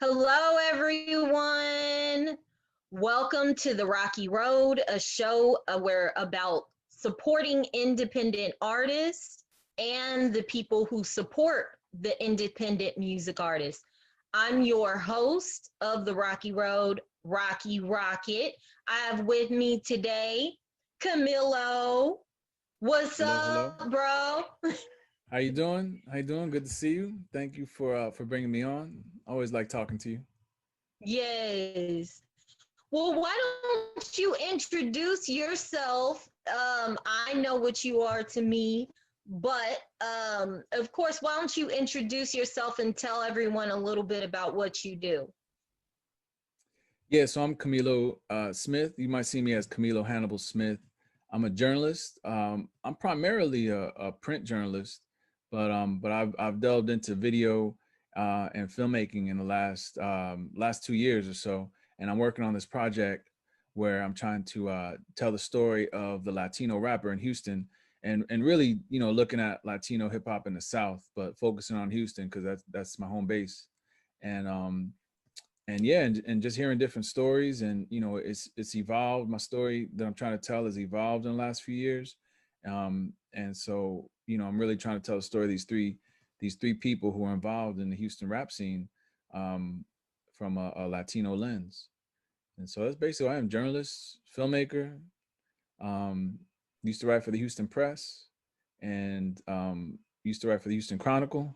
Hello, everyone. Welcome to the Rocky Road, a show where about supporting independent artists and the people who support the independent music artists. I'm your host of the Rocky Road, Rocky Rocket. I have with me today Camilo. What's Hello, hello. up, bro? How you doing? How you doing? Good to see you. Thank you for bringing me on. Always like talking to you. Yes. Well, why don't you introduce yourself? I know what you are to me, but of course, why don't you introduce yourself and tell everyone a little bit about what you do? Yeah, so I'm Camilo Smith. You might see me as Camilo Hannibal Smith. I'm a journalist. I'm primarily a print journalist, but I've delved into video and filmmaking in the last 2 years or so, and I'm working on this project where I'm trying to tell the story of the Latino rapper in Houston, and really, looking at Latino hip hop in the South, but focusing on Houston because that's my home base, and yeah, and just hearing different stories, and it's evolved. My story that I'm trying to tell has evolved in the last few years, and so I'm really trying to tell the story of these three people who are involved in the Houston rap scene, from a Latino lens. And so that's basically, I am: journalist, filmmaker, um, used to write for the Houston Press, and used to write for the Houston Chronicle,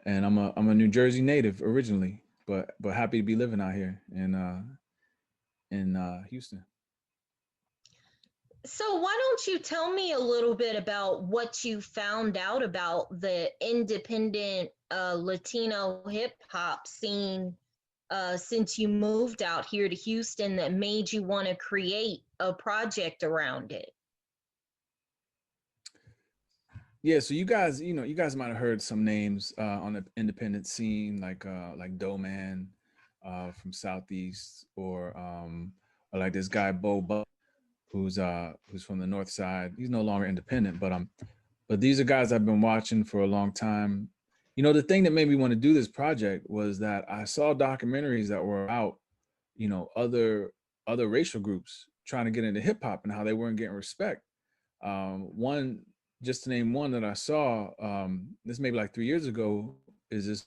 and I'm a New Jersey native originally, but happy to be living out here in Houston. So, why don't you tell me a little bit about what you found out about the independent Latino hip hop scene since you moved out here to Houston that made you want to create a project around it? Yeah, so you guys might have heard some names on the independent scene, like Doughman from Southeast, or like this guy Bo, who's from the North Side. He's no longer independent, but these are guys I've been watching for a long time. The thing that made me want to do this project was that I saw documentaries that were out, other racial groups trying to get into hip hop and how they weren't getting respect. One, just to name one that I saw, this maybe like 3 years ago, is this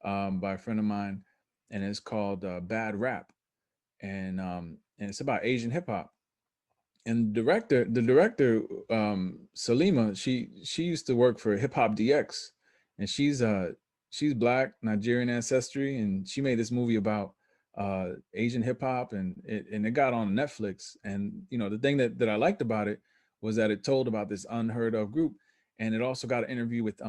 by a friend of mine, and it's called Bad Rap, and it's about Asian hip hop. And the director, Salima, she used to work for Hip Hop DX, and she's black, Nigerian ancestry, and she made this movie about Asian hip hop, and it got on Netflix. And the thing that I liked about it was that it told about this unheard of group, and it also got an interview with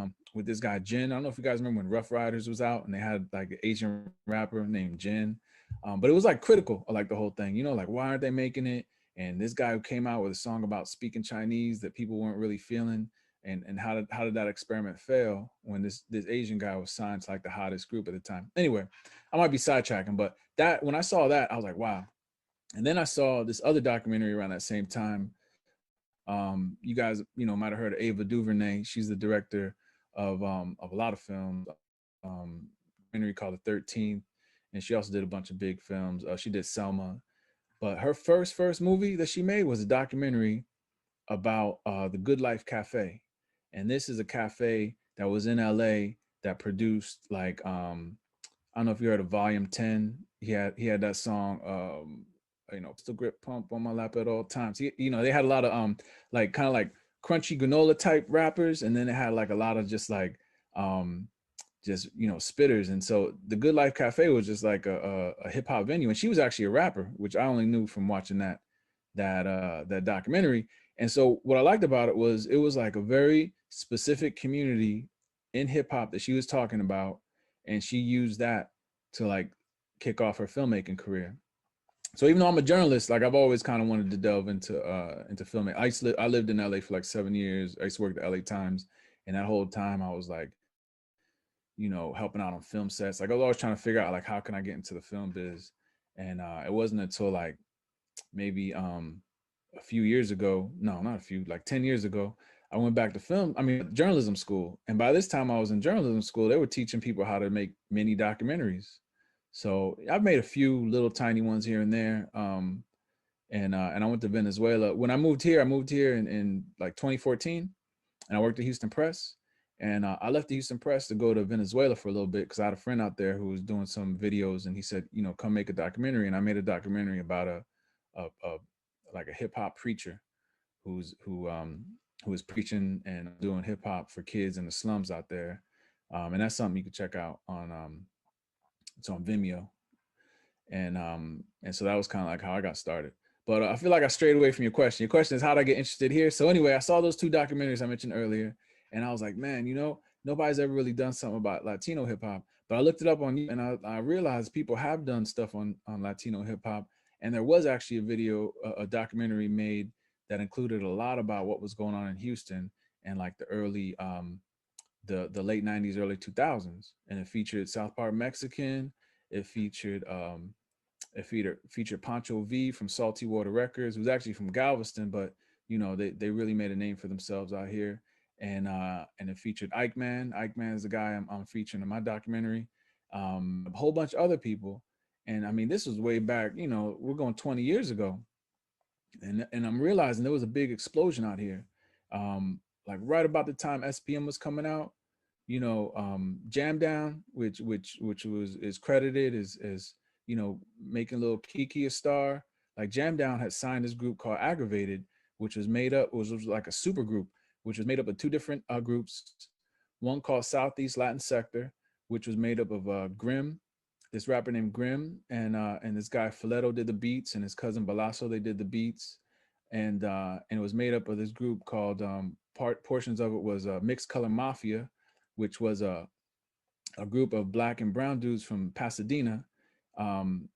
this guy Jin. I don't know if you guys remember when Rough Riders was out, and they had like an Asian rapper named Jin, but it was like critical of like the whole thing. Like, why aren't they making it? And this guy who came out with a song about speaking Chinese that people weren't really feeling, and how did that experiment fail when this Asian guy was signed to like the hottest group at the time. Anyway, I might be sidetracking, but that when I saw that, I was like, wow. And then I saw this other documentary around that same time. You guys, might have heard of Ava DuVernay. She's the director of a lot of films. Documentary called The 13th, and she also did a bunch of big films. She did Selma, but her first movie that she made was a documentary about the Good Life Cafe, and this is a cafe that was in LA that produced like, I don't know if you heard of Volume 10. He had that song, Pistol Grip Pump on my lap at all times. They had a lot of like kind of like crunchy granola type rappers, and then it had like a lot of um just spitters. And so the Good Life Cafe was just like a hip hop venue, and she was actually a rapper, which I only knew from watching that documentary. And so what I liked about it was like a very specific community in hip hop that she was talking about, and she used that to like kick off her filmmaking career. So even though I'm a journalist, like I've always kind of wanted to delve into filming. I lived in LA for like 7 years. I used to work at the LA Times, and that whole time I was like, helping out on film sets. Like I was always trying to figure out like, how can I get into the film biz. And it wasn't until like maybe a few years ago, no, not a few, like 10 years ago, I went back to journalism school. And by this time I was in journalism school, they were teaching people how to make mini documentaries. So I've made a few little tiny ones here and there. And I went to Venezuela. When I moved here in like 2014, and I worked at Houston Press. And I left the Houston Press to go to Venezuela for a little bit because I had a friend out there who was doing some videos, and he said, you know, come make a documentary. And I made a documentary about a like a hip hop preacher who is preaching and doing hip hop for kids in the slums out there. And that's something you can check out on it's on Vimeo. And so that was kind of like how I got started. But I feel like I strayed away from your question. Your question is how did I get interested here? So anyway, I saw those two documentaries I mentioned earlier, and I was like, man, you know, nobody's ever really done something about Latino hip hop. But I looked it up on you, and I realized people have done stuff on Latino hip hop, and there was actually a video, a documentary made that included a lot about what was going on in Houston and like the early the late 90s, early 2000s, and it featured South Park Mexican. It featured Pancho V from Salty Water Records, who's actually from Galveston, but you know they really made a name for themselves out here. And it featured Ike Man. Ike Man is the guy I'm featuring in my documentary. A whole bunch of other people, and I mean this was way back. You know, we're going 20 years ago, and I'm realizing there was a big explosion out here. Like right about the time SPM was coming out, you know, Jam Down, which was is credited as you know making little Kiki a star. Like Jam Down had signed this group called Aggravated, which was made up was like a super group, which was made up of two different groups. One called Southeast Latin Sector, which was made up of Grim, this rapper named Grim, and this guy Fileto did the beats, and his cousin Balasso they did the beats, and it was made up of this group called portions of it was Mixed Color Mafia, which was a group of black and brown dudes from Pasadena, um,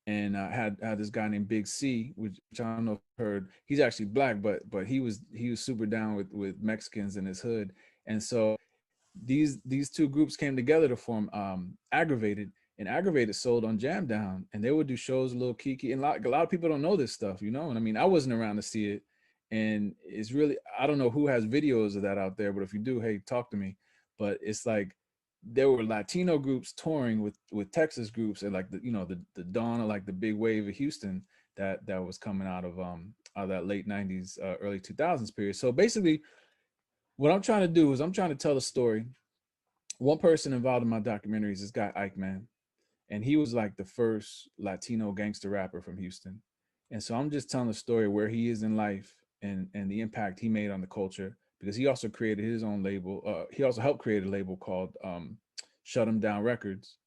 and had this guy named Big C, which I don't know if you heard. He's actually black, but he was super down with Mexicans in his hood, and so these two groups came together to form Aggravated, and Aggravated sold on Jam Down, and they would do shows a little Kiki, and a lot of people don't know this stuff, you know. And I mean, I wasn't around to see it, and it's really I don't know who has videos of that out there, but if you do, hey, talk to me. But it's like there were Latino groups touring with Texas groups, and like the dawn of like the big wave of Houston that was coming out of that late 90s early 2000s period. So basically what I'm trying to do is I'm trying to tell a story. One person involved in my documentary is this guy Ike Man, and he was like the first Latino gangster rapper from Houston. And so I'm just telling the story where he is in life and the impact he made on the culture, because he also created his own label. He also helped create a label called Shut 'Em Down Records,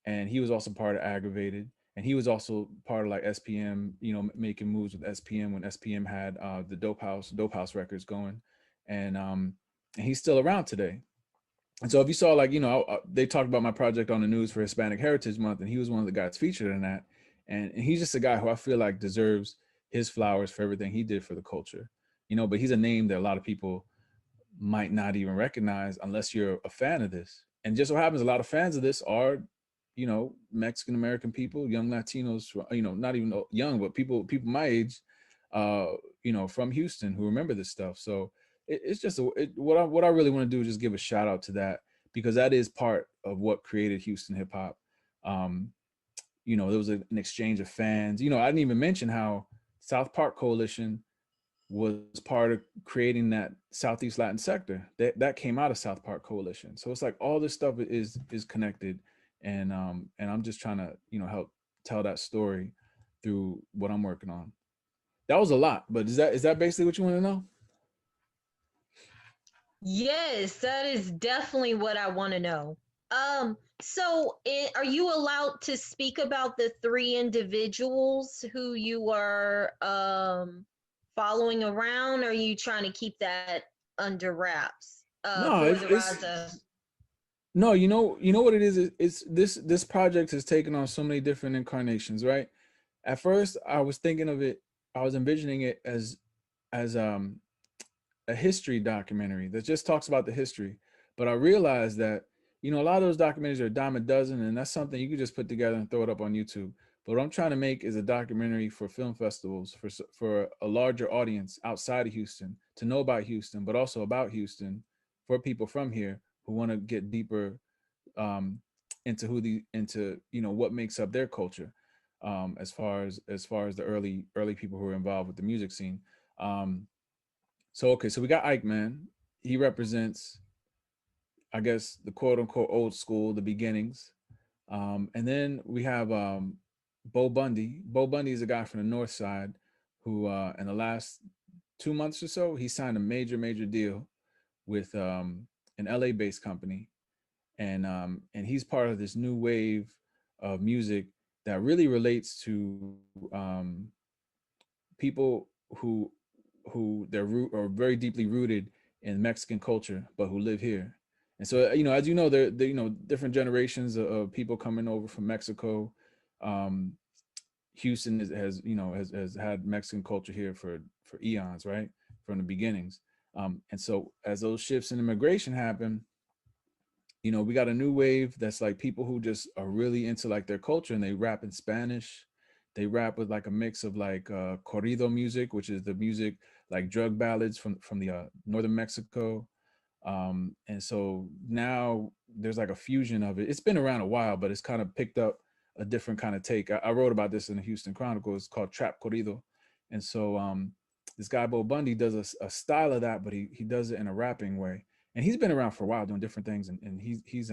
and he was also part of Aggravated, and he was also part of like SPM, you know, making moves with SPM when SPM had the Dope House records going, and he's still around today. And so if you saw like they talked about my project on the news for Hispanic Heritage Month, and he was one of the guys featured in that, and he's just a guy who I feel like deserves his flowers for everything he did for the culture, you know. But he's a name that a lot of people might not even recognize unless you're a fan of this. And just so happens a lot of fans of this are, you know, Mexican American people, young Latinos, you know, not even young, but people my age, uh, you know, from Houston who remember this stuff. So it's just what I really want to do is just give a shout out to that, because that is part of what created Houston hip hop. Um, you know, there was an exchange of fans. You know, I didn't even mention how South Park Coalition was part of creating that Southeast Latin sector that came out of South Park Coalition. So it's like all this stuff is connected, and I'm just trying to help tell that story through what I'm working on. That was a lot, but is that basically what you want to know? Yes, that is definitely what I want to know. So are you allowed to speak about the three individuals who you are following around, or are you trying to keep that under wraps No, for it's, the it's rise of? no, you know what it is. It's this project has taken on so many different incarnations, right? At first, I was thinking of it, I was envisioning it as a history documentary that just talks about the history. But I realized that, a lot of those documentaries are a dime a dozen, and that's something you could just put together and throw it up on YouTube. But what I'm trying to make is a documentary for film festivals, for a larger audience outside of Houston to know about Houston, but also about Houston for people from here who want to get deeper, um, into what makes up their culture, as far as the early people who were involved with the music scene. Um, so okay, so we got Ike Man. He represents, I guess, the quote unquote old school, the beginnings. And then we have Bo Bundy. Bo Bundy is a guy from the North Side who, in the last 2 months or so, he signed a major deal with an LA-based company, and he's part of this new wave of music that really relates to people who their root are very deeply rooted in Mexican culture, but who live here. And so, as you know, there different generations of people coming over from Mexico. Um, Houston has had Mexican culture here for eons, right, from the beginnings. And so, as those shifts in immigration happen, we got a new wave that's like people who just are really into like their culture, and they rap in Spanish. They rap with like a mix of like corrido music, which is the music like drug ballads from the northern Mexico. And so now there's like a fusion of it. It's been around a while, but it's kind of picked up a different kind of take. I wrote about this in the Houston Chronicle. It's called Trap Corrido. And so this guy Bo Bundy does a style of that, but he does it in a rapping way. And he's been around for a while doing different things. And he's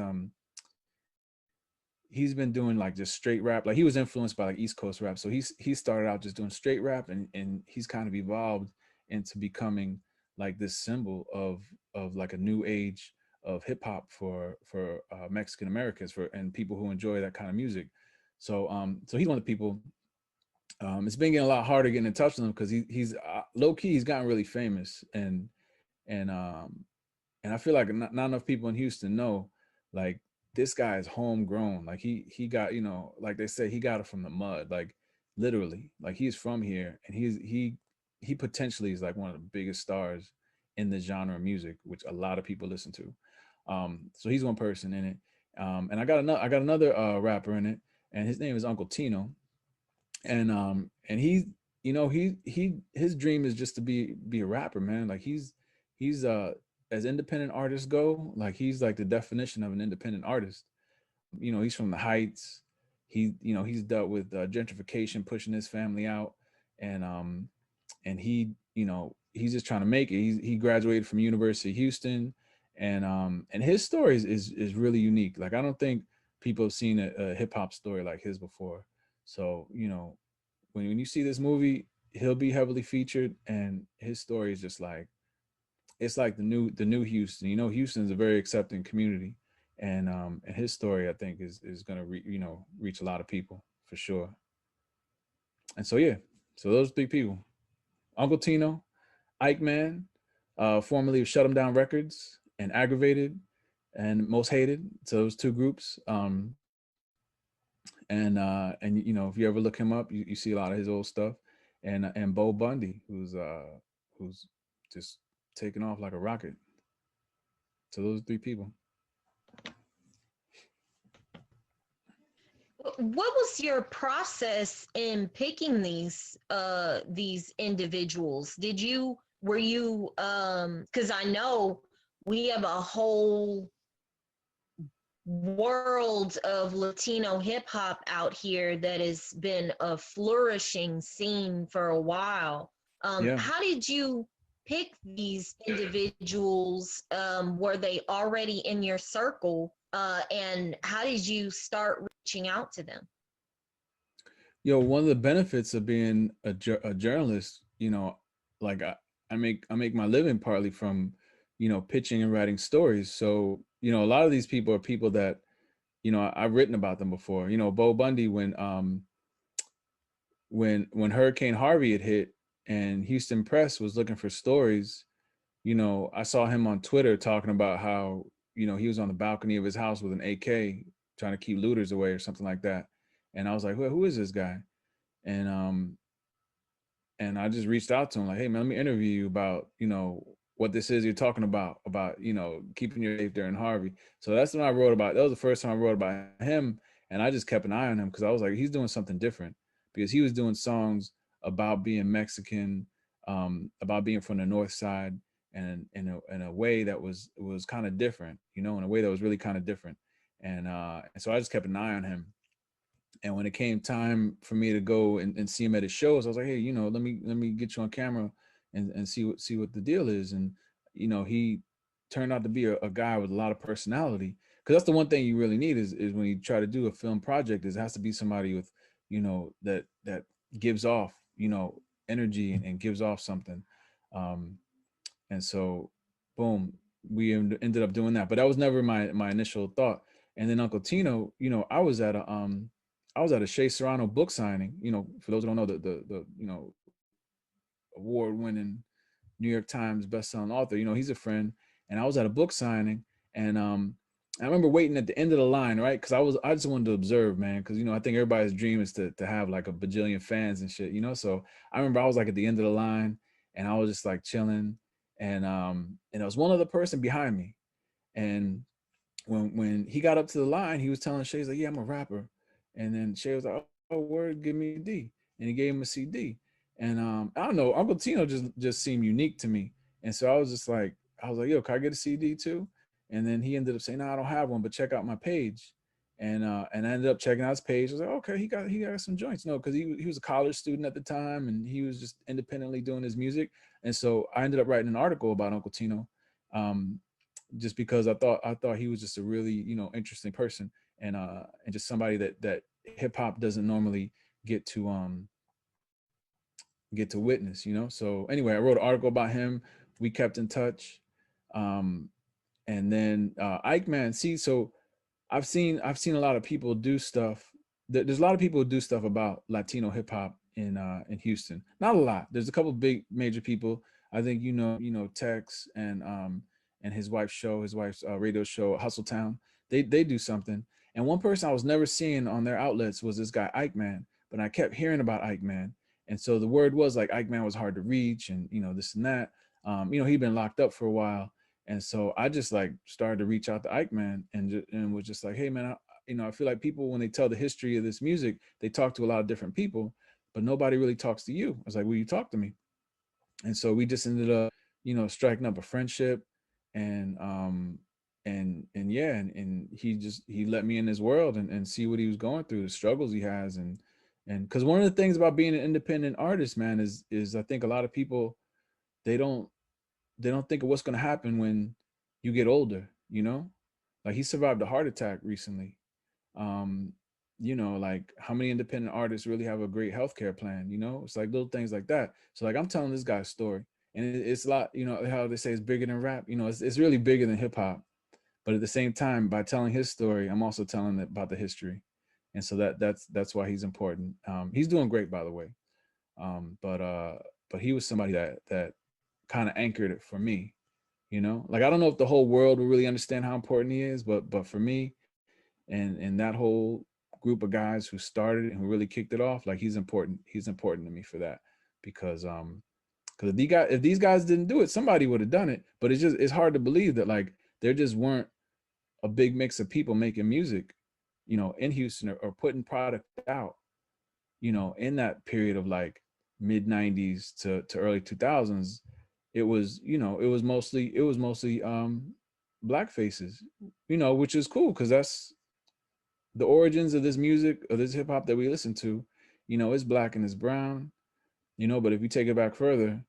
been doing like just straight rap. Like he was influenced by like East Coast rap. So he started out just doing straight rap, and he's kind of evolved into becoming like this symbol of like a new age of hip hop for Mexican Americans and people who enjoy that kind of music. So he's one of the people. It's been getting a lot harder getting in touch with him because he's low key. He's gotten really famous, and and I feel like not enough people in Houston know, like, this guy is homegrown. Like he got, like they say, he got it from the mud, like literally. Like he's from here, and he potentially is like one of the biggest stars in the genre of music, which a lot of people listen to. So he's one person in it. And I got another rapper in it, and his name is Uncle Tino. And he his dream is just to be a rapper, man. Like he's as independent artists go, like he's like the definition of an independent artist. He's from the Heights. He's dealt with gentrification, pushing his family out, and he's just trying to make it. He graduated from University of Houston, and his story is really unique. Like I don't think people have seen a hip hop story like his before. So when you see this movie, he'll be heavily featured, and his story is just like, it's like the new Houston. Houston's a very accepting community, and his story, I think, is gonna reach a lot of people for sure. And so yeah, so those three people: Uncle Tino, Ike Man, formerly of Shut 'Em Down Records, and Aggravated, and Most Hated. So those two groups. And if you ever look him up, you see a lot of his old stuff. And Bo Bundy, who's just taking off like a rocket. So those three people. What was your process in picking these individuals? Were you because I know we have a whole world of Latino hip hop out here that has been a flourishing scene for a while. Yeah. How did you pick these individuals? Were they already in your circle? And how did you start reaching out to them? One of the benefits of being a journalist, like I make my living partly from, pitching and writing stories. So, a lot of these people are people that, I've written about them before. Bo Bundy, when Hurricane Harvey had hit and Houston Press was looking for stories, I saw him on Twitter talking about how, he was on the balcony of his house with an AK trying to keep looters away or something like that. And I was like, who is this guy? And and I just reached out to him like, hey man, let me interview you about, what this is you're talking about, keeping you safe during Harvey. So that's when I wrote about. That was the first time I wrote about him, and I just kept an eye on him because I was like, he's doing something different, because he was doing songs about being Mexican, about being from the North Side, and in a way that was kind of different, in a way that was really kind of different. and so I just kept an eye on him. And when it came time for me to go and see him at his shows, I was like, hey, let me get you on camera and see what the deal is. And he turned out to be a guy with a lot of personality. Because that's the one thing you really need is when you try to do a film project, is it has to be somebody with, that gives off, energy and gives off something. Um, and so, boom, we ended up doing that. But that was never my initial thought. And then Uncle Tino, I was at a Shea Serrano book signing. For those who don't know, the award-winning New York Times best-selling author. He's a friend, and I was at a book signing, and I remember waiting at the end of the line, right? Because I just wanted to observe, man. Because I think everybody's dream is to have like a bajillion fans and shit. So I remember I was like at the end of the line, and I was just like chilling, and there was one other person behind me, and when he got up to the line, he was telling Shay, he's like, yeah, I'm a rapper. And then Shay was like, oh, word, give me a CD. And he gave him a CD. And I don't know, Uncle Tino just seemed unique to me. And so I was like, yo, can I get a CD too? And then he ended up saying, no, I don't have one, but check out my page. And I ended up checking out his page. I was like, okay, he got some joints. No, because he was a college student at the time, and he was just independently doing his music. And so I ended up writing an article about Uncle Tino. Um, just because I thought he was just a really interesting person, and just somebody that hip hop doesn't normally get to get to witness. So anyway, I wrote an article about him. We kept in touch. um and then Ike, man, see, so I've seen a lot of people do stuff. There's a lot of people who do stuff about Latino hip hop in Houston. Not a lot. There's a couple big major people. I think Tex and his wife's radio show Hustle Town. They do something. And one person I was never seeing on their outlets was this guy Ike Man. But I kept hearing about Ike Man, and so the word was like Ike Man was hard to reach, and this and that. He'd been locked up for a while, and so I just like started to reach out to Ike Man, and was just like, hey man, I feel like people, when they tell the history of this music, they talk to a lot of different people, but nobody really talks to you. I was like, will you talk to me? And so we just ended up, striking up a friendship, and yeah, and he let me in his world, and see what he was going through, the struggles he has, and because one of the things about being an independent artist, man, is I think a lot of people, they don't they don't think of what's going to happen when you get older. Like he survived a heart attack recently. um like how many independent artists really have a great healthcare plan? It's like little things like that. So like I'm telling this guy's story, and it's a lot, how they say it's bigger than rap. It's really bigger than hip hop. But at the same time, by telling his story, I'm also telling it about the history. And so that's why he's important. He's doing great, by the way. But he was somebody that kind of anchored it for me. Like I don't know if the whole world will really understand how important he is, but for me, and that whole group of guys who started it and who really kicked it off, like he's important to me for that. Because if these guys didn't do it, somebody would have done it. But it's hard to believe that like there just weren't a big mix of people making music, in Houston, or putting product out, in that period of like mid 90s to early 2000s. It was mostly black faces, which is cool, because that's the origins of this music, of this hip hop that we listen to. It's black and it's brown. But if you take it back further,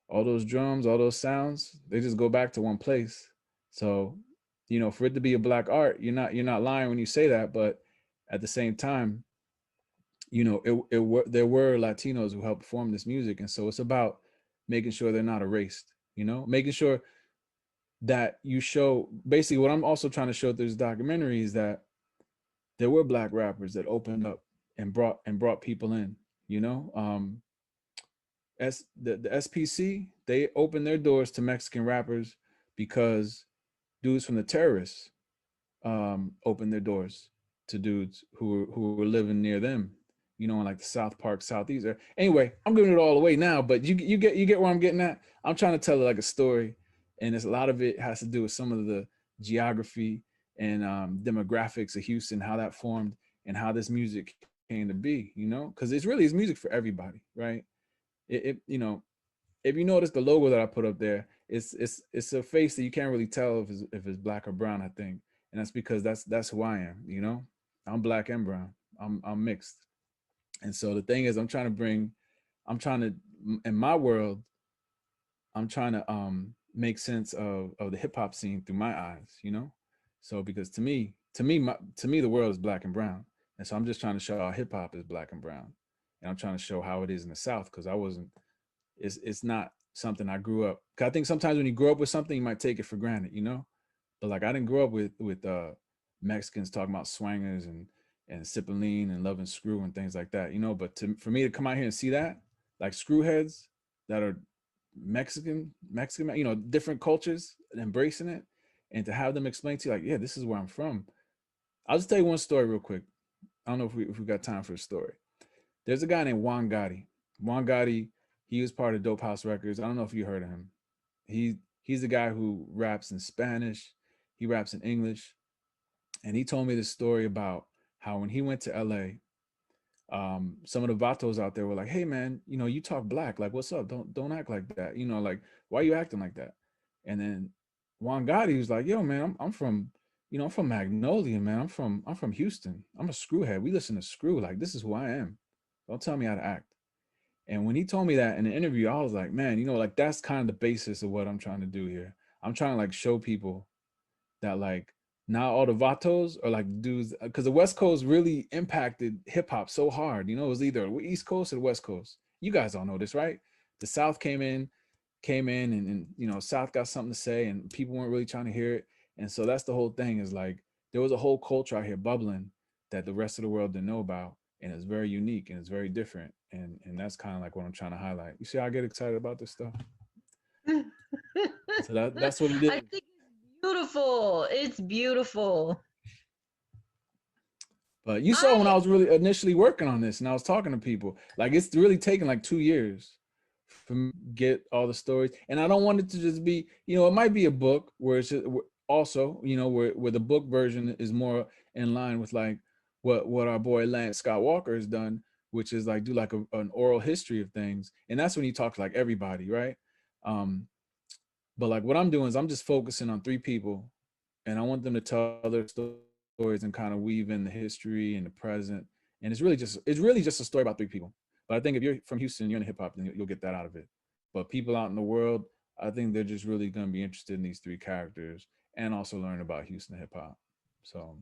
all those drums, all those sounds, they just go back to one place. So, for it to be a black art, you're not lying when you say that. But at the same time, there were Latinos who helped form this music, and so it's about making sure they're not erased. Making sure that you show, basically what I'm also trying to show through this documentary is that there were black rappers that opened up and brought people in. You know, as the SPC, they opened their doors to Mexican rappers because dudes from the terrorists opened their doors to dudes who were living near them, in like the South Park, Southeast. Anyway, I'm giving it all away now, but you get where I'm getting at. I'm trying to tell it like a story, and a lot of it has to do with some of the geography and demographics of Houston, how that formed, and how this music came to be. Because it's music for everybody, right? If you notice the logo that I put up there, it's a face that you can't really tell if it's black or brown, I think. and that's because that's who I am. You know, I'm black and brown. I'm mixed, and so the thing is, I'm trying to, in my world, I'm trying to make sense of the hip hop scene through my eyes, you know. So because to me, the world is black and brown, and so I'm just trying to show how hip hop is black and brown, and I'm trying to show how it is in the South because I wasn't. It's not something I grew up. Cause I think sometimes when you grow up with something, you might take it for granted, you know. But like I didn't grow up with Mexicans talking about swangers and sipping lean and loving screw and things like that, you know. But for me to come out here and see that, like screwheads that are Mexican, you know, different cultures embracing it, and to have them explain to you, like, yeah, this is where I'm from. I'll just tell you one story real quick. I don't know if we got time for a story. There's a guy named Juan Gotti. Juan Gotti, he was part of Dope House Records. I don't know if you heard of him. He's the guy who raps in Spanish, he raps in English, and he told me this story about how when he went to LA, some of the vatos out there were like, "Hey man, you know, you talk black. Like, what's up? Don't act like that. You know, like why are you acting like that?" And then Juan Gotti was like, "Yo man, I'm from, you know, I'm from Magnolia, man. I'm from Houston. I'm a screwhead. We listen to Screw. Like this is who I am. Don't tell me how to act." And when he told me that in the interview, I was like, man, you know, like that's kind of the basis of what I'm trying to do here. I'm trying to like show people that like now all the vatos are like dudes because the West Coast really impacted hip hop so hard. You know, it was either the East Coast or the West Coast. You guys all know this, right? The South came in, and you know, South got something to say, and people weren't really trying to hear it. And so that's the whole thing is like there was a whole culture out here bubbling that the rest of the world didn't know about, and it's very unique and it's very different. And that's kind of like what I'm trying to highlight. You see how I get excited about this stuff? So that's what it I is. think it's beautiful. It's beautiful. But you saw when I I was really initially working on this and I was talking to people, like it's really taken like 2 years for me to get all the stories. And I don't want it to just be, you know, it might be a book where it's just, also, you know, where the book version is more in line with like what our boy Lance Scott Walker has done, which is like do like an oral history of things. And that's when you talk to like everybody, right? Um, but like what I'm doing is I'm just focusing on three people, and I want them to tell their stories and kind of weave in the history and the present. And it's really just a story about three people. But I think if you're from Houston, you're in hip hop, then you'll get that out of it. But people out in the world, I think they're just really going to be interested in these three characters and also learn about Houston hip hop. So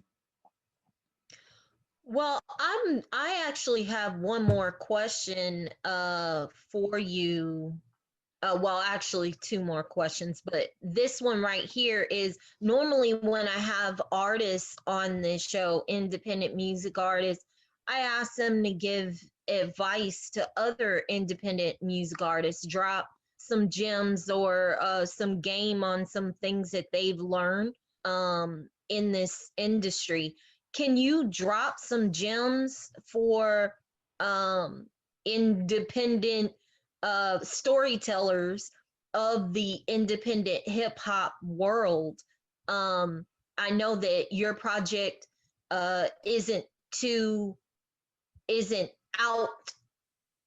well, I actually have one more question for you. Well, actually, two more questions, but this one right here is normally when I have artists on this show, independent music artists, I ask them to give advice to other independent music artists, drop some gems or some game on some things that they've learned in this industry. Can you drop some gems for independent storytellers of the independent hip hop world? Um, I know that your project too isn't out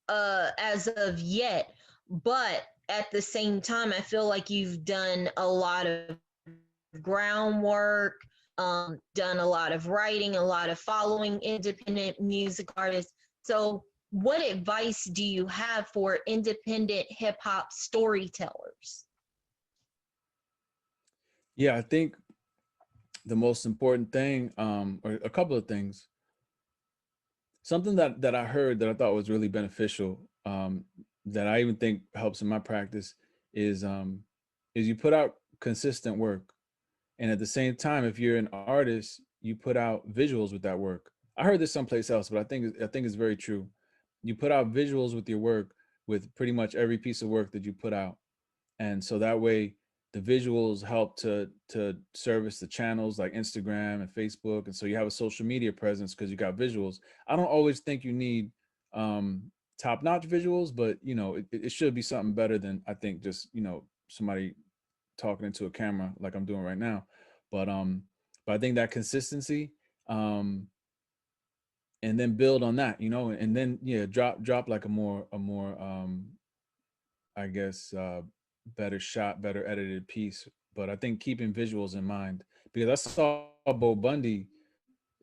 as of yet, but at the same time, I feel like you've done a lot of groundwork, done a lot of writing, a lot of following independent music artists. So, what advice do you have for independent hip hop storytellers? yeah, I think the most important thing, or a couple of things, something that I heard that I thought was really beneficial, that I even think helps in my practice is you put out consistent work, and at the same time, if you're an artist, you put out visuals with that work. I heard this someplace else, but I think it's very true. You put out visuals with your work with pretty much every piece of work that you put out, and so that way the visuals help to service the channels like Instagram and Facebook, and so you have a social media presence because you got visuals. I don't always think you need top-notch visuals, but you know it should be something better than I think just you know somebody talking into a camera like I'm doing right now. But I think that consistency, um and then build on that, you know, and then yeah, drop like a more I guess better shot, better edited piece. But I think keeping visuals in mind, because I saw Bo Bundy,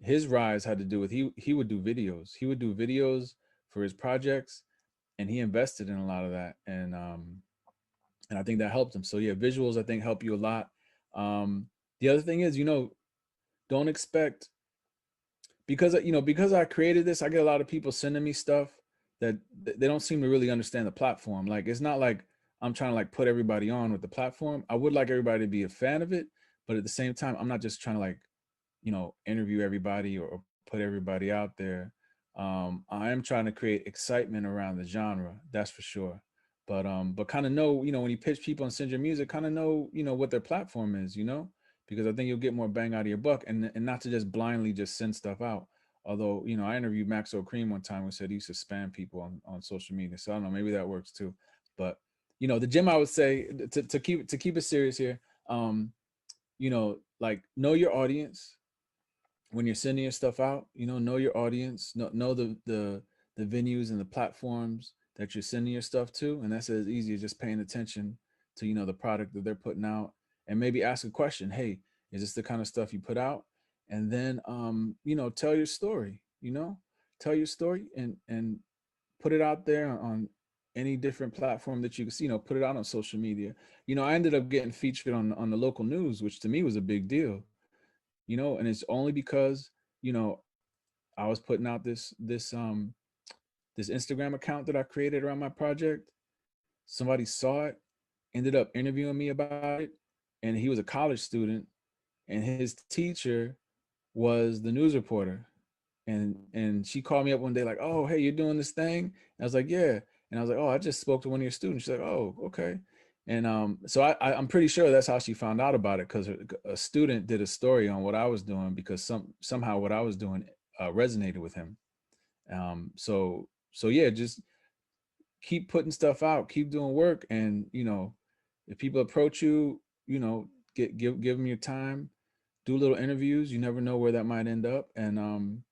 his rise had to do with he would do videos. He would do videos for his projects, and he invested in a lot of that, and I think that helped him. So yeah, visuals I think help you a lot. The other thing is, don't expect, because I created this, I get a lot of people sending me stuff that they don't seem to really understand the platform. Like it's not like I'm trying to like put everybody on with the platform. I would like everybody to be a fan of it, but at the same time, I'm not just trying to like interview everybody or put everybody out there. I am trying to create excitement around the genre, that's for sure. But kind of know, when you pitch people and send your music, kind of know, what their platform is, because I think you'll get more bang out of your buck, and not to just blindly just send stuff out. Although, I interviewed Max O'Cream one time who said he used to spam people on social media. So I don't know, maybe that works too. But the gym, I would say to keep it serious here, like know your audience when you're sending your stuff out. Know your audience, know the venues and the platforms that you're sending your stuff to, and that's as easy as just paying attention to the product that they're putting out, and maybe ask a question. Hey, is this the kind of stuff you put out? And then tell your story. Tell your story, and put it out there on any different platform that you can see. Put it out on social media. I ended up getting featured on the local news, which to me was a big deal. And it's only because I was putting out this Instagram account that I created around my project. Somebody saw it, ended up interviewing me about it, and he was a college student, and his teacher was the news reporter. And she called me up one day like, "Oh, hey, you're doing this thing?" And I was like, "Yeah." And I was like, "Oh, I just spoke to one of your students." She's like, "Oh, okay." And so I'm pretty sure that's how she found out about it, because a student did a story on what I was doing, because somehow what I was doing resonated with him. So yeah, just keep putting stuff out, keep doing work, and if people approach you, give them your time, do little interviews. You never know where that might end up, and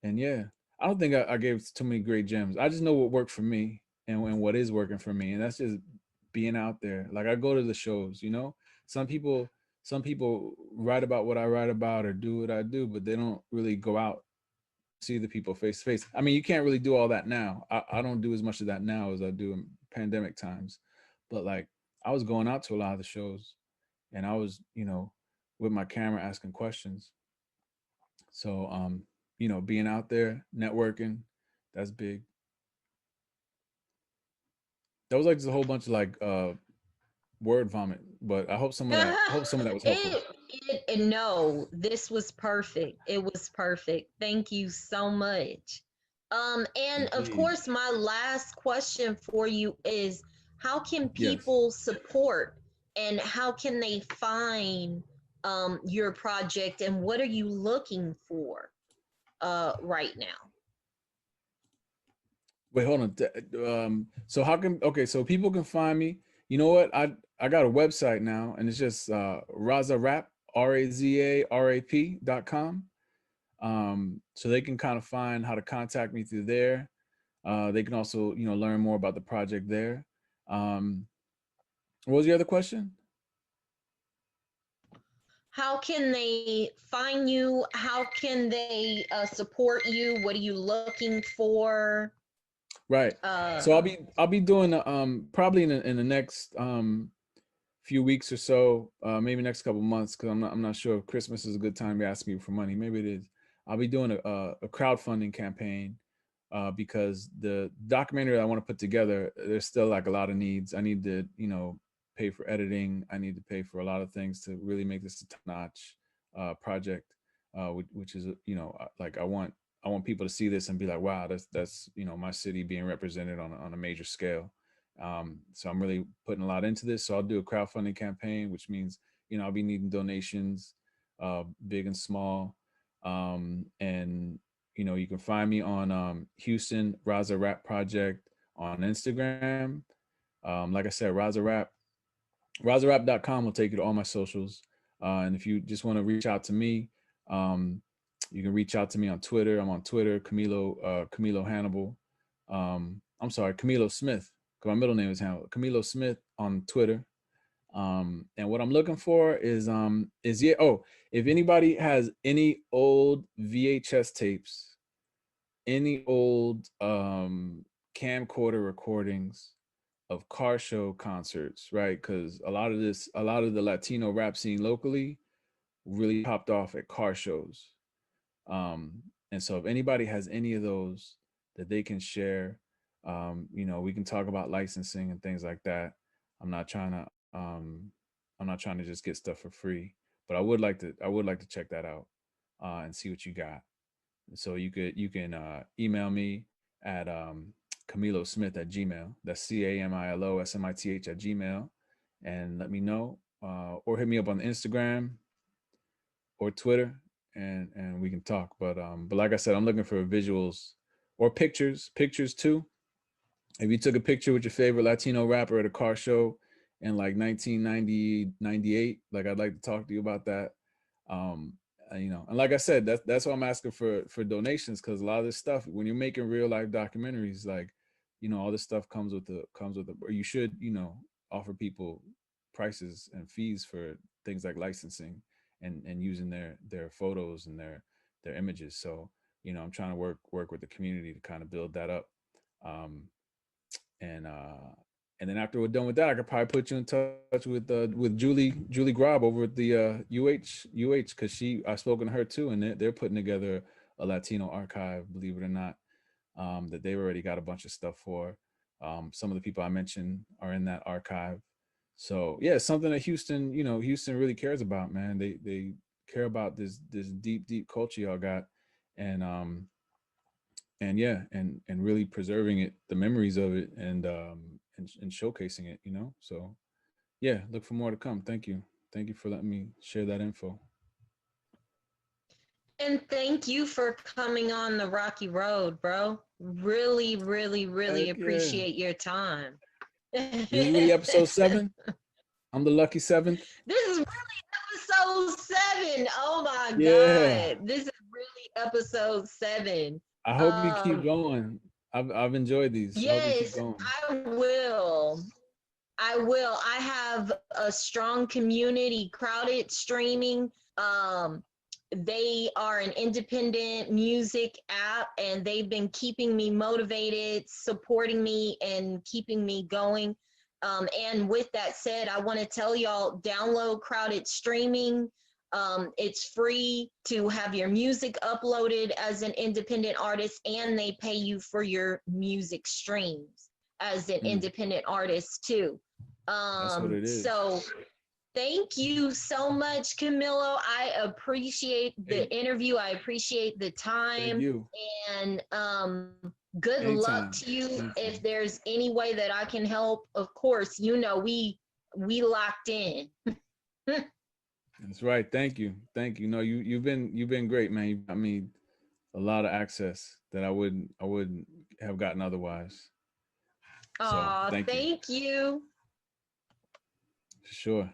yeah, I don't think I gave too many great gems. I just know what worked for me, and what is working for me, and that's just being out there. Like I go to the shows. Some people write about what I write about or do what I do, but they don't really go out, see the people face to face. I mean, you can't really do all that now. I don't do as much of that now as I do in pandemic times. But like I was going out to a lot of the shows, and I was, with my camera asking questions. So being out there, networking, that's big. That was like just a whole bunch of like word vomit, but I hope some of that was helpful. No, this was perfect. It was perfect. Thank you so much. And of Indeed. course, my last question for you is, how can Yes. people support, and how can they find your project, and what are you looking for right now? Wait, hold on. So how can okay? So people can find me. You know what? I got a website now, and it's just razarap razarap.com. So they can kind of find how to contact me through there. They can also learn more about the project there. Um, what was the other question? How can they find you? How can they support you? What are you looking for? Right. Uh, So I'll be doing probably in the next few weeks or so, maybe next couple months, because I'm not sure if Christmas is a good time to ask people for money. Maybe it is. I'll be doing a crowdfunding campaign, because the documentary I want to put together, there's still like a lot of needs. I need to pay for editing. I need to pay for a lot of things to really make this a top-notch project, which is like I want people to see this and be like, wow, that's my city being represented on a major scale. So I'm really putting a lot into this. So I'll do a crowdfunding campaign, which means I'll be needing donations, big and small. And you can find me on Houston Raza Rap Project on Instagram. Like I said, razarap.com will take you to all my socials. And if you just want to reach out to me, um, you can reach out to me on Twitter. I'm on Twitter, Camilo Hannibal. I'm sorry, Camilo Smith, because my middle name is Hannibal. Camilo Smith on Twitter. And what I'm looking for is yeah. Oh, if anybody has any old VHS tapes, any old camcorder recordings of car show concerts, right? Because a lot of the Latino rap scene locally really popped off at car shows. And so if anybody has any of those that they can share, we can talk about licensing and things like that. I'm not trying to I'm not trying to just get stuff for free, but I would like to check that out and see what you got. So you can email me at Camilo Smith at Gmail. That's CAMILOSMITH at Gmail, and let me know. Or hit me up on Instagram or Twitter, and we can talk. But like I said, I'm looking for visuals or pictures too. If you took a picture with your favorite Latino rapper at a car show in like 1990, 98, like I'd like to talk to you about that. Um, and like I said, that's why I'm asking for donations, because a lot of this stuff, when you're making real life documentaries, like, all this stuff or you should, offer people prices and fees for things like licensing and using their photos and their images. So, I'm trying to work with the community to kind of build that up. Um, and then after we're done with that, I could probably put you in touch with Julie Grob over at the UH, because I've spoken to her too, and they're putting together a Latino archive, believe it or not, that they've already got a bunch of stuff for. Some of the people I mentioned are in that archive. So yeah, it's something that Houston really cares about, man. They care about this deep culture y'all got, and yeah, and really preserving it, the memories of it, and showcasing it, so yeah, look for more to come. Thank you for letting me share that info. And thank you for coming on the Rocky Road, bro. Really, really, really Heck yeah. appreciate your time. This is really episode 7. I'm the lucky 7th. This is really episode 7. Oh my Yeah, God. This is really episode 7. I hope you keep Um, going. I've enjoyed these. I hope you keep yes, going. I will. I will. I have a strong community, crowded streaming. Um, they are an independent music app, and they've been keeping me motivated, supporting me, and keeping me going. And with that said, I want to tell y'all, download crowded streaming. It's free to have your music uploaded as an independent artist, and they pay you for your music streams as an Mm, independent artist too. that's what it is. So thank you so much, Camilo. I appreciate the Hey, interview. I appreciate the thank time, you. and good luck Anytime. to you. If Anytime. there's any way that I can help, of course, we locked in. That's right. Thank you. Thank you. No, you've been great, man. You got me a lot of access that I wouldn't have gotten otherwise. So Aw, thank you. thank you. For sure.